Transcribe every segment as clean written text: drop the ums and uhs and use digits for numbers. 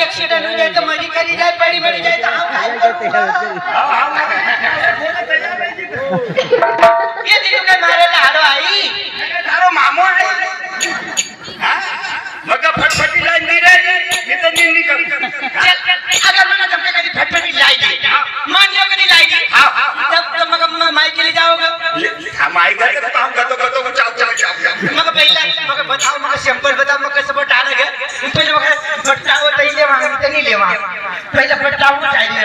Accident हो जाए तो मरी करी जाए पड़ी मरी जाए तो ये दिन का मारे लाड़ो आई तारो मामो आई हां मगर फटफटी लाइन नहीं रही ये तो नहीं निकल अगर मैंने तुमने कभी फटफटी लाई दी मान लो कभी लाई दी तब तो मगर माई के लिए जाओगे हम आएगा तो हम गतो चाव मगर पहले मगर बताओ मगर सिंपल बताओ मगर सब डाल गए पहले मगर बताओ पहले वहां तो नहीं लेवा पहले बताओ चाहिए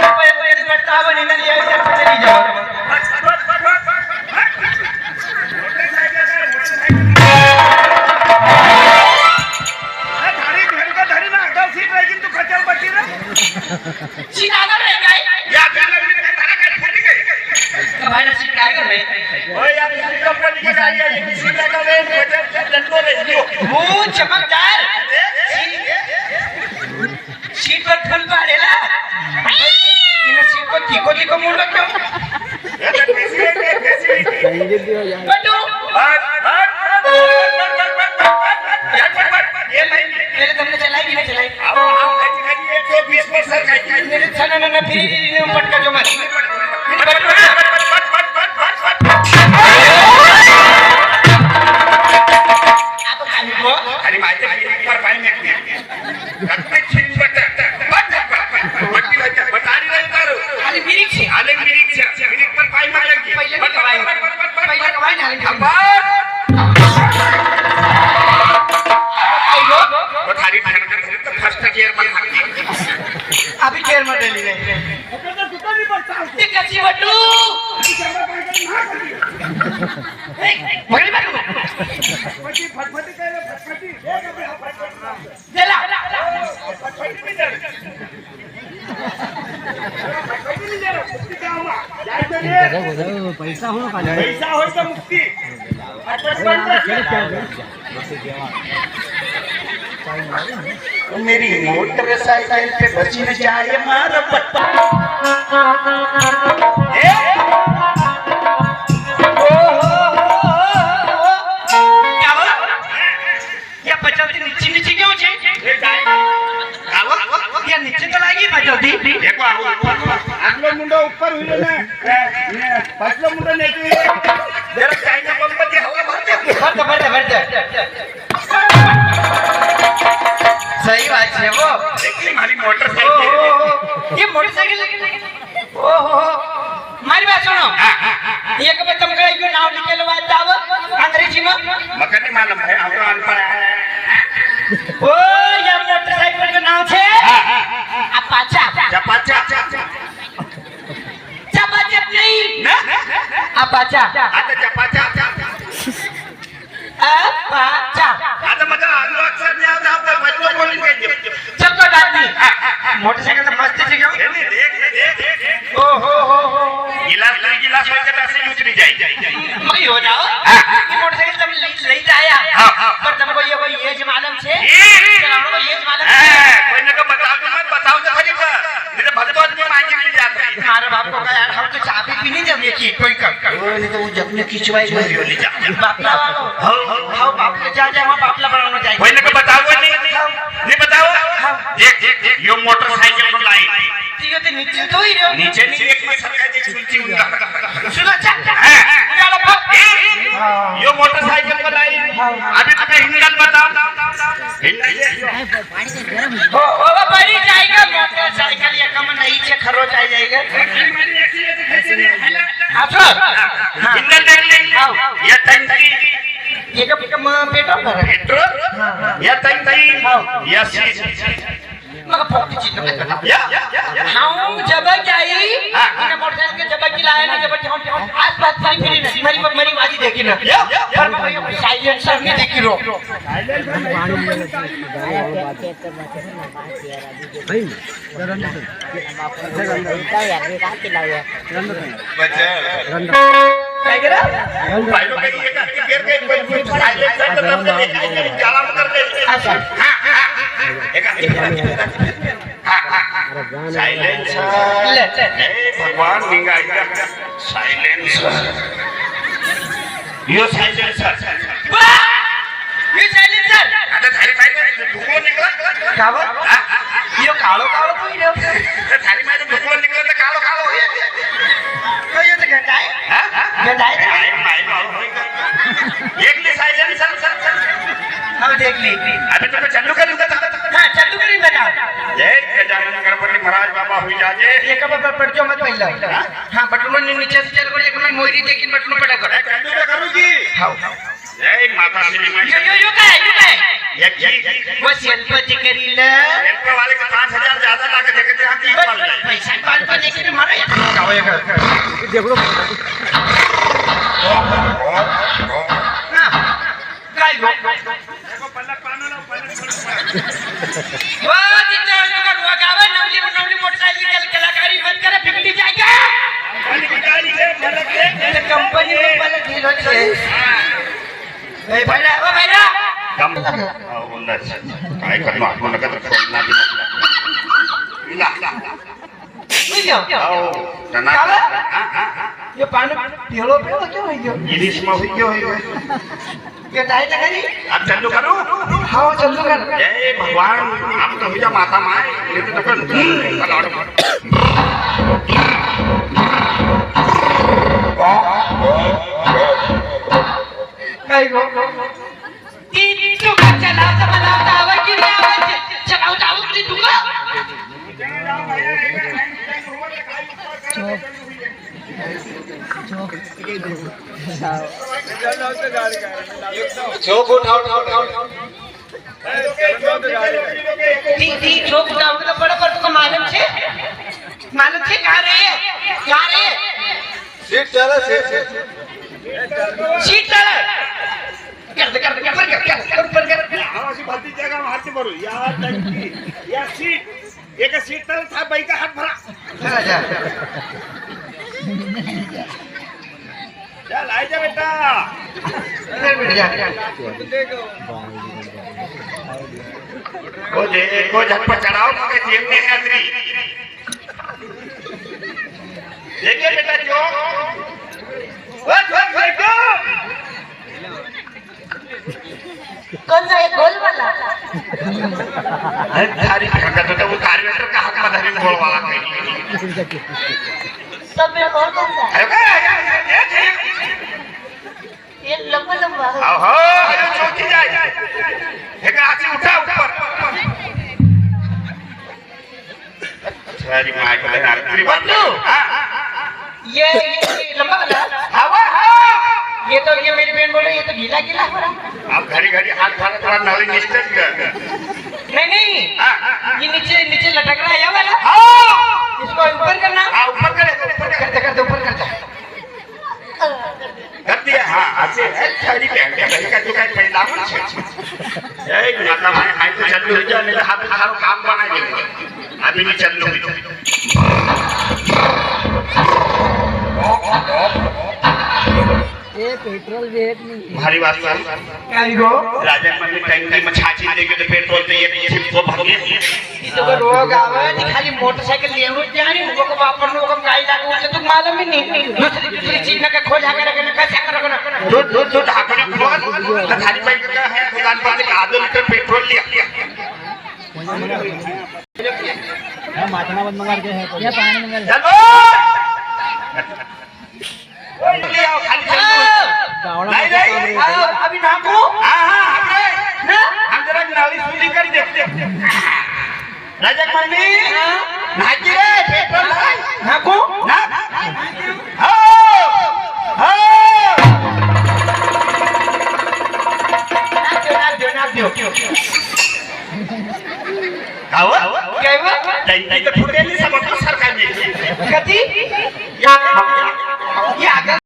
पहले बताओ नहीं ना ले तो चली जाओ सीधा कर रहे या गाना में तारा का फूट गई भाई सीट क्या कर रहे ओए यार इसी कंपनी की गाड़ी है सीधा का वे लट्टो ले लियो वो चमकदार सीट पर ठन पाड़ेला इन सीट को तीको मोड़ रखो बटू ये नहीं मेरे तुमने चलाई कि नहीं चलाई अब हम खाली 120% खाई मेरे छना ना फिर पटका जो मत आप खाली को अरे माइते पर पाई में कत्ते छिन बतारी रही करो खाली बिरिक से आले बिरिक पर पाई में लगी पहले कवाई ना बतारी तो फर्स्ट गियर में अभी केयर मत ले ले ये कैसी बटू मगली बटू फटफटी करे फटफटी चला पैसा हो पैसा हो तो मुक्ति मेरी मोटरसाइकिल पे बची न जाए मारा पट्टा या पचलती नीचे क्यों छे या नीचे तो लागी पचलती देखो आगलो मुंडो ऊपर हुई ना पाछलो मुंडो नेकी जरा चाइना पंपती हवा भरते सही बात है वो देखली हमारी मोटरसाइकिल ये मोटरसाइकिल ओहो मारी बात सुनो एक बार तुम कहे क्यों नाम निकलवा दाव अंग्रेजी में मगर नहीं मालूम है हमरो अनपढ़ ओ ये मोटरसाइकिल का नाम है अपाचा चपाचा चपाचा नहीं अपाचा आता चपाचा अपाचा आता मगर आगलो अक्षर नहीं आता आप बचलो बोली के चप्पा डालती मोटरसाइकिल तो मस्त से क्यों देख ओ हो गिलास होकर ऐसे उतरी जाए मई हो जाओ ये मोटरसाइकिल तुम ले जाया पर तुमको ये कोई एज मालूम छे चलाने को एज मालूम है कोई न को बताओ तो खरी का मेरे भगतो आदमी मांगे मिल जाता है हमारे बाप को कहा यार हम तो चाबी भी नहीं जमे की कोई कर वो नहीं तो वो जब ने खिंचवाई ले जा बापला हां बाप ले जा वहां बापला बनाना चाहिए कोई न को बताओ नहीं बताओ देख यो मोटरसाइकिल को लाई ये तो नीचे तो ही रहो नीचे नहीं एक में सरका जे चुलची उंगा सुनो चल उंगालो बाप यो मोटरसाइकिल को लाई अभी तुम्हें हिंदन बताओ ओ बड़ी जाएगा मोटरसाइकिल ये कम नहीं छे खरोच आ जाएगा अच्छा हिंदन देख ले ये टंकी ये कब पेट्रोल या टंकी या सीट मगर फोकटी चीज न या हां जब जाई इन मोटरसाइकिल के जब की लाए ना जब हम आस पास सारी फिरी ना मरी बाजी देखी ना पर साइलेंसर नहीं देखी रो काय करा भाई लोग ये का गिर गए कोई साइलेंसर तो तब जाला कर दे अच्छा साइलेंसर भगवान निगाह साइलेंसर यो साइलेंसर ये साइलेंसर आता थारी पाई धुआं निकला का काळो काळो कोई रे तर थाली माझं ढोकळं निघलं तर काळो काळो होईल. काय येतं गंडाय हा? गंडाय नाही, नाही, नाही. एकली सायलेंट सर सर सर. हम देख ली अभी तो चल्लू करूँ का हां चलू करी बताओ जय गजानन गणपति महाराज बाबा हुई जाजे. एक बार पढ़ जो मत पहिला हां बटुलो ने नीचे से चल कर एक मिनट मोरी देखिन बटुलो पड़ा कर चल्लू का करूँ की. हां जय माता श्री माई. यो काय एक जी. वो सेल्फी करीला एल्पा वाले का 5,000 ज्यादा लागत है कि हम की पल जाए. पैसा पाल पर लेके मारा गाव एक देखो काय गो देखो पल्ला पाना ना पल्ला छोड़. वो जितना लोग वो गावे नवली मोटरसाइकिल कलाकारी बंद करे बिगड़ी जाएगा पानी बिगाड़ी ले पल्ला के. कंपनी में वाला डील हो छे ए भाईला ओ भाईला कम उन्नत काय करनो आपण नका तर फोन ना दिला. बुझो आओ तना. ये पानी ढेलो पे क्यों है यो इंग्लिश में हुई क्यों है. ये डाई करी अब चल्लू करूँ. हां चलू कर जय भगवान आप तो भैया माता माए ये तो कर काय गो ती तू चलावता बनावता आवाज की नाही आवाज चलावता आवाज की तू का चौक उठाओ उठाओ ती छोक उठाव तो बड़ा पर तुका मालूम छे का रे सीट चला सीट सीट चला कर आवाजी भरती जगह में हाथ भरू या टंकी या सीट एक सीट तर था बाई का हाथ भरा. चल आई जा बेटा. को झटपट चढ़ाओ मगर जेब में है अदरी. देखिए बेटा जो देखो कौन सा है गोल वाला थारी फेंका तो वो कार्वेटर का हाथ में धरी गोल वाला कहीं. सब में और कौन सा है ये लंबा लंबा ओहो अरे चौकी जाए एक हाथ से उठा ऊपर. सारी मां को लेना पूरी बात. ये लंबा वाला हवा ये तो ये मेरी बहन बोले ये तो गीला गीला हो रहा अब घड़ी घड़ी हाथ खाना थोड़ा नली निस्तर कर. नहीं ये नीचे नीचे लटक रहा है ये वाला इसको ऊपर करना हां ऊपर करे करते ऊपर करता कर दिया. हां ऐसे सारी पहन के भाई का जो का पहला मन छे. जय माता मां आई तो चल्लू जा नहीं हाथ खारो काम बना दे. अभी नहीं चल्लू ये पेट्रोल रेट नहीं भारी बात है. काय गो राजा मन में टंकी में छाछी देके तो पेट्रोल तो ये तो भगे. तो रोग आवे खाली मोटरसाइकिल ले हो जानी वो को वापर नो को गाड़ी लागू तो तू मालूम ही नहीं दूसरी चीज ना के खोज आकर के कैसे करो ना दो ढाकने खोल थाली पाई का है दुकान पर से आधे लीटर पेट्रोल लिया. माथना बंद मंगा के है ये पानी मंगा चलो ले आओ खाली चलो. नहीं नहीं अभी नामू हां हम जरा नाली सूली कर दे. राजा मम्मी नाची रे पेट्रोल नाकू ना हो नाक दो कावा काय वा टंकी तो फुटेली सब सरकार में कती